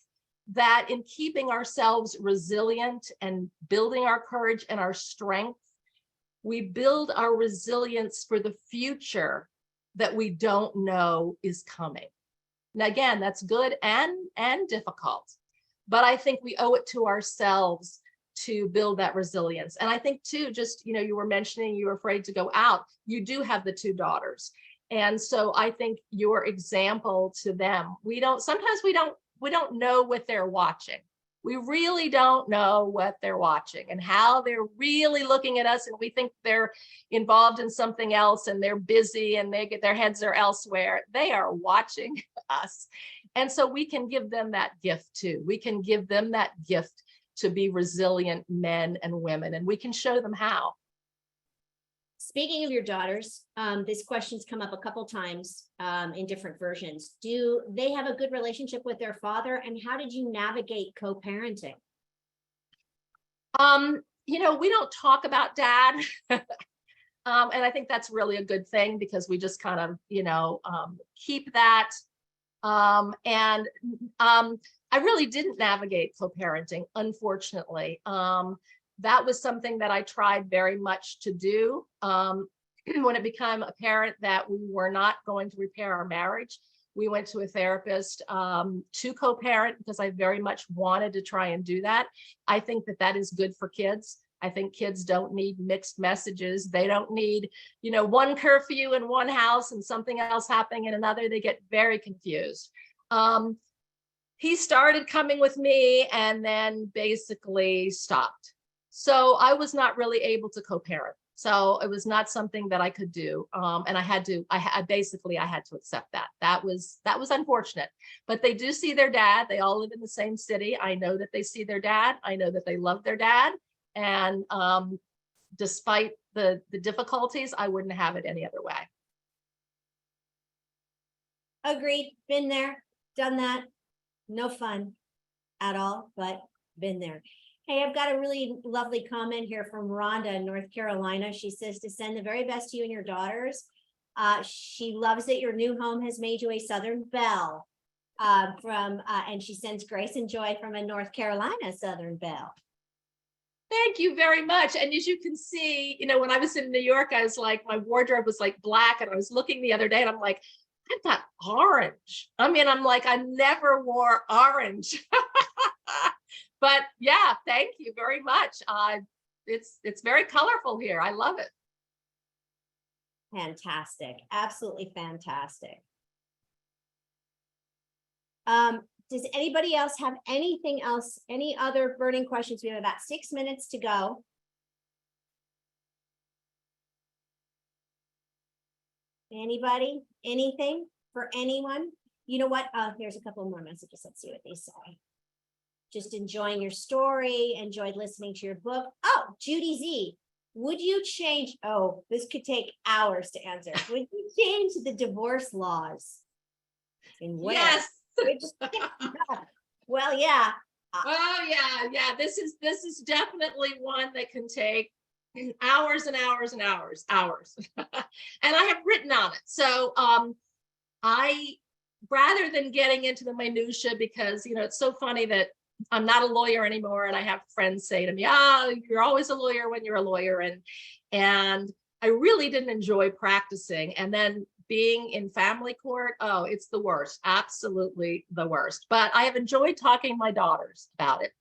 that in keeping ourselves resilient and building our courage and our strength, we build our resilience for the future that we don't know is coming. Now, again, that's good and difficult, but I think we owe it to ourselves to build that resilience. And I think too, just, you know, you were mentioning you were afraid to go out. You do have the 2 daughters. And so I think your example to them, sometimes we don't know what they're watching. We really don't know what they're watching and how they're really looking at us. And we think they're involved in something else and they're busy and their heads are elsewhere. They are watching us. And so we can give them that gift too. We can give them that gift to be resilient men and women, and we can show them how. Speaking of your daughters, this question's come up a couple times in different versions. Do they have a good relationship with their father, and how did you navigate co-parenting? You know, we don't talk about dad. And I think that's really a good thing, because we just kind of, you know, keep that. I really didn't navigate co-parenting, unfortunately. That was something that I tried very much to do. When it became apparent that we were not going to repair our marriage, we went to a therapist to co-parent, because I very much wanted to try and do that. I think that that is good for kids. I think kids don't need mixed messages. They don't need, you know, one curfew in one house and something else happening in another. They get very confused. He started coming with me and then basically stopped. So I was not really able to co-parent. So it was not something that I could do. And I had to accept that. That was unfortunate, but they do see their dad. They all live in the same city. I know that they see their dad. I know that they love their dad. And despite the difficulties, I wouldn't have it any other way. Agreed. Been there, done that. No fun at all, but been there. Hey, I've got a really lovely comment here from Rhonda in North Carolina. She says to send the very best to you and your daughters. She loves that your new home has made you a Southern belle. And she sends grace and joy from a North Carolina Southern belle. Thank you very much. And as you can see, you know, when I was in New York, I was like, my wardrobe was like black, and I was looking the other day and I'm like, I've got orange. I mean, I'm like, I never wore orange. But yeah, thank you very much. It's very colorful here. I love it. Fantastic. Absolutely fantastic. Does anybody else have anything else? Any other burning questions? We have about 6 minutes to go. Anybody? Anything for anyone? You know what? Here's a couple more messages. Let's see what they say. just enjoying your story, enjoyed listening to your book. Oh, Judy Z, would you change, oh, this could take hours to answer. Would you change the divorce laws? And where? Yes. Which, well, yeah. Oh yeah. This is definitely one that can take hours and hours and hours. And I have written on it. So I, rather than getting into the minutia, because it's so funny that I'm not a lawyer anymore, and I have friends say to me, you're always a lawyer when you're a lawyer, and I really didn't enjoy practicing. And then being in family court, oh, it's the worst, absolutely the worst. But I have enjoyed talking to my daughters about it.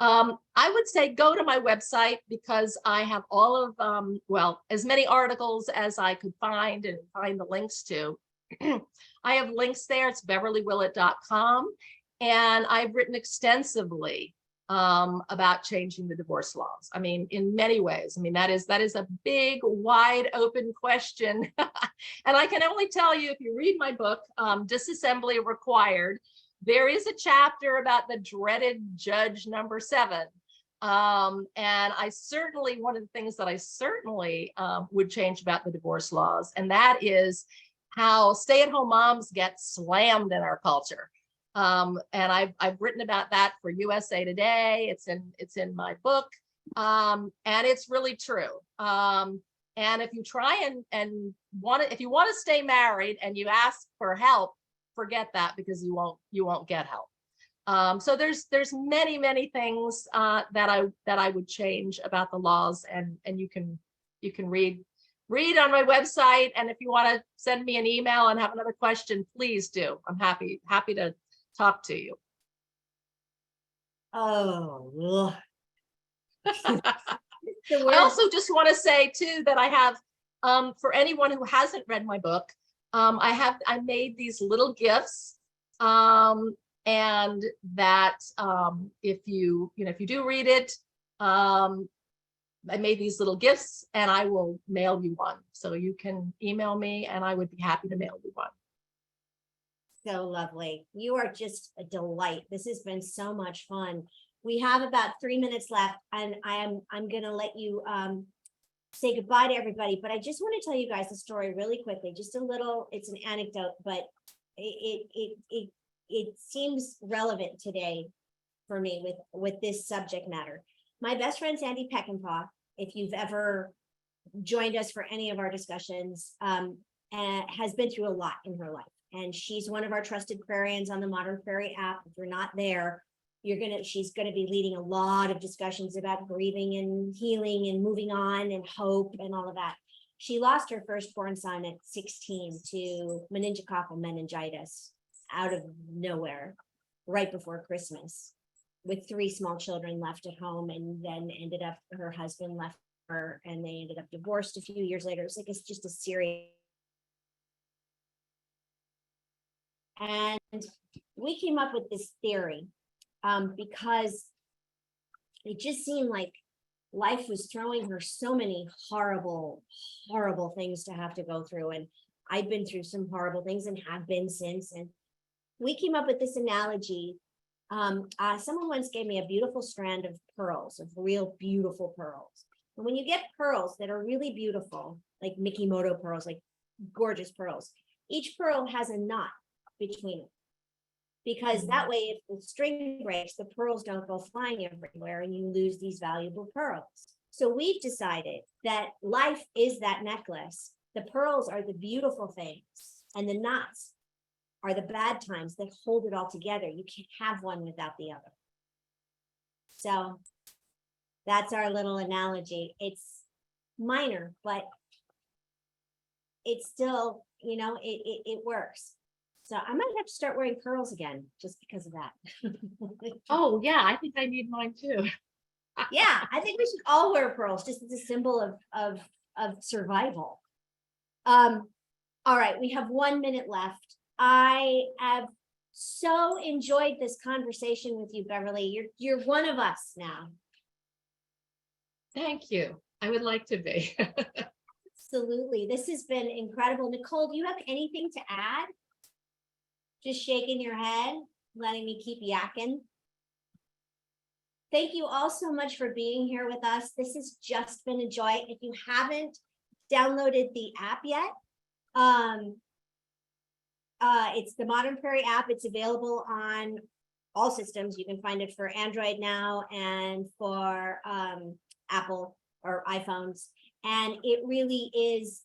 I would say go to my website, because I have all of, well, as many articles as I could find and find the links to. I have links there. It's beverlywillett.com. And I've written extensively about changing the divorce laws. I mean, in many ways. I mean, that is a big, wide open question. And I can only tell you, if you read my book, Disassembly Required, there is a chapter about the dreaded judge number 7. And I certainly, one of the things that I certainly would change about the divorce laws, and that is how stay-at-home moms get slammed in our culture. And I've written about that for USA Today. It's in my book. And it's really true. And if you try and if you want to stay married and you ask for help, forget that, because you won't get help. So there's many things that I would change about the laws, and you can read on my website. And if you want to send me an email and have another question, please do. I'm happy to talk to you. Oh, I also just want to say too that I have, for anyone who hasn't read my book, I made these little gifts, and that if you do read it, I made these little gifts, and I will mail you one. So you can email me, and I would be happy to mail you one. so lovely. You are just a delight. This has been so much fun. We have about 3 minutes left, and I'm going to let you say goodbye to everybody. But I just want to tell you guys a story really quickly. Just a little. It's an anecdote, but it seems relevant today for me with this subject matter. My best friend Sandy Peckinpah, if you've ever joined us for any of our discussions, has been through a lot in her life. And she's one of our trusted Prairians on the Modern Prairie app. If you're not there, she's gonna be leading a lot of discussions about grieving and healing and moving on and hope and all of that. She lost her firstborn son at 16 to meningococcal meningitis out of nowhere right before Christmas, with 3 small children left at home, and then ended up, her husband left her, and they ended up divorced a few years later. It's just a series. And we came up with this theory because it just seemed like life was throwing her so many horrible, horrible things to have to go through. And I'd been through some horrible things and have been since. And we came up with this analogy. Someone once gave me a beautiful strand of pearls, of real beautiful pearls. And when you get pearls that are really beautiful, like Mikimoto pearls, like gorgeous pearls, each pearl has a knot between it, because that way, if the string breaks, the pearls don't go flying everywhere and you lose these valuable pearls. So we've decided that life is that necklace. The pearls are the beautiful things, and the knots are the bad times that hold it all together. You can't have one without the other. So that's our little analogy. It's minor, but it's still, it works. So I might have to start wearing pearls again just because of that. Oh yeah, I think I need mine too. Yeah, I think we should all wear pearls just as a symbol of survival. All right, we have 1 minute left. I have so enjoyed this conversation with you, Beverly. You're one of us now. Thank you. I would like to be. Absolutely. This has been incredible. Nicole, do you have anything to add? Just shaking your head, letting me keep yakking. Thank you all so much for being here with us. This has just been a joy. If you haven't downloaded the app yet, it's the Modern Prairie app. It's available on all systems. You can find it for Android now and for Apple or iPhones. And it really is,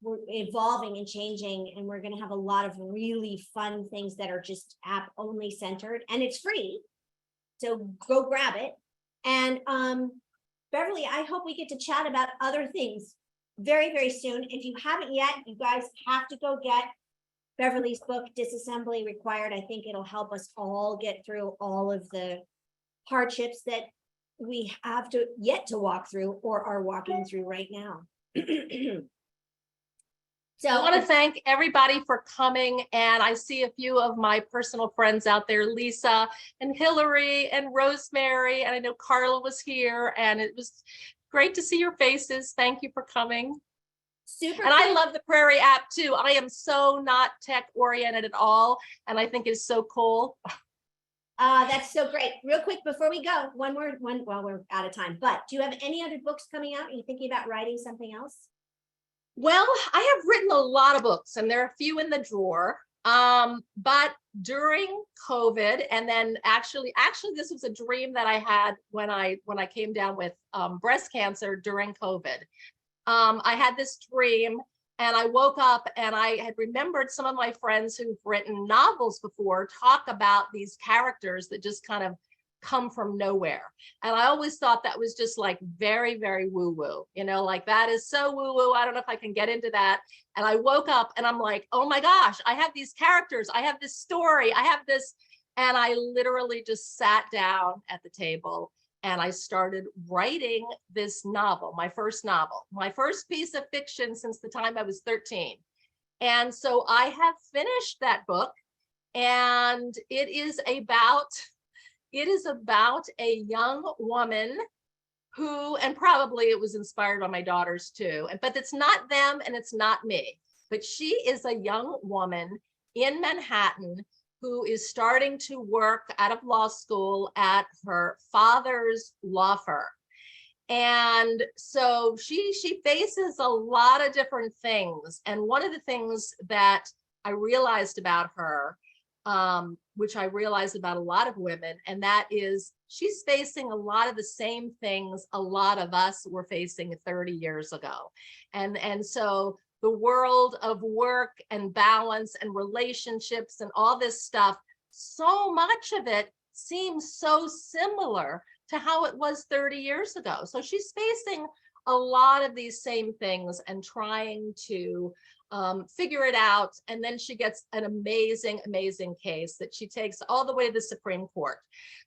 we're evolving and changing, and we're going to have a lot of really fun things that are just app only centered, and it's free. So go grab it. And Beverly, I hope we get to chat about other things very, very soon. If you haven't yet, you guys have to go get Beverly's book, Disassembly Required. I think it'll help us all get through all of the hardships that we have to yet to walk through or are walking through right now. So I want to thank everybody for coming, and I see a few of my personal friends out there, Lisa and Hillary and Rosemary, and I know Carla was here, and it was great to see your faces. Thank you for coming. Super. And I love the Prairie app too. I am so not tech oriented at all, and I think it's so cool. That's so great. Real quick before we go, one more, well, we're out of time, but do you have any other books coming out? Are you thinking about writing something else? Well, I have written a lot of books, and there are a few in the drawer. But during COVID, and then actually, this was a dream that I had when I came down with breast cancer during COVID. I had this dream, and I woke up and I had remembered some of my friends who've written novels before talk about these characters that just kind of come from nowhere. And I always thought that was just like very, very woo-woo, you know, like that is so woo-woo. I don't know if I can get into that. And I woke up and I'm like, oh my gosh, I have these characters. I have this story. I have this. And I literally just sat down at the table and I started writing this novel, my first piece of fiction since the time I was 13. And so I have finished that book, and it is about a young woman who, and probably it was inspired by my daughters too, but it's not them and it's not me, but she is a young woman in Manhattan who is starting to work out of law school at her father's law firm. And so she faces a lot of different things. And one of the things that I realized about her, which I realized about a lot of women, and that is she's facing a lot of the same things a lot of us were facing 30 years ago. And so the world of work and balance and relationships and all this stuff, so much of it seems so similar to how it was 30 years ago. So she's facing a lot of these same things and trying to figure it out. And then she gets an amazing, amazing case that she takes all the way to the Supreme Court.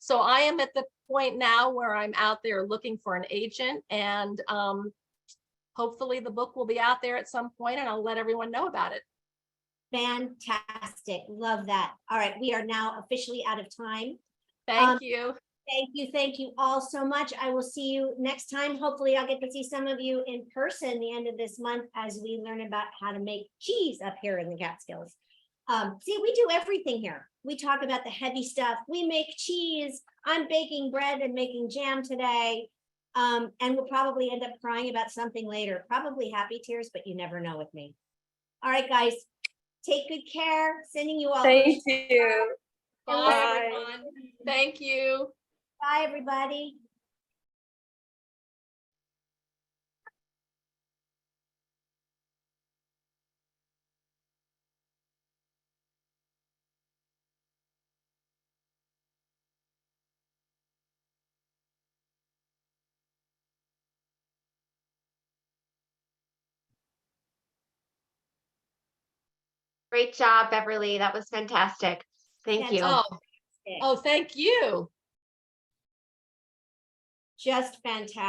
So I am at the point now where I'm out there looking for an agent, and hopefully the book will be out there at some point, and I'll let everyone know about it. Fantastic. Love that. All right. We are now officially out of time. Thank you. Thank you all so much. I will see you next time. Hopefully I'll get to see some of you in person the end of this month as we learn about how to make cheese up here in the Catskills. See, we do everything here. We talk about the heavy stuff. We make cheese. I'm baking bread and making jam today. And we'll probably end up crying about something later. Probably happy tears, but you never know with me. All right, guys. Take good care. Sending you all. Thank you. Bye, everyone. Thank you. Bye, everybody. Great job, Beverly. That was fantastic. Thank you. Oh, thank you. Just fantastic.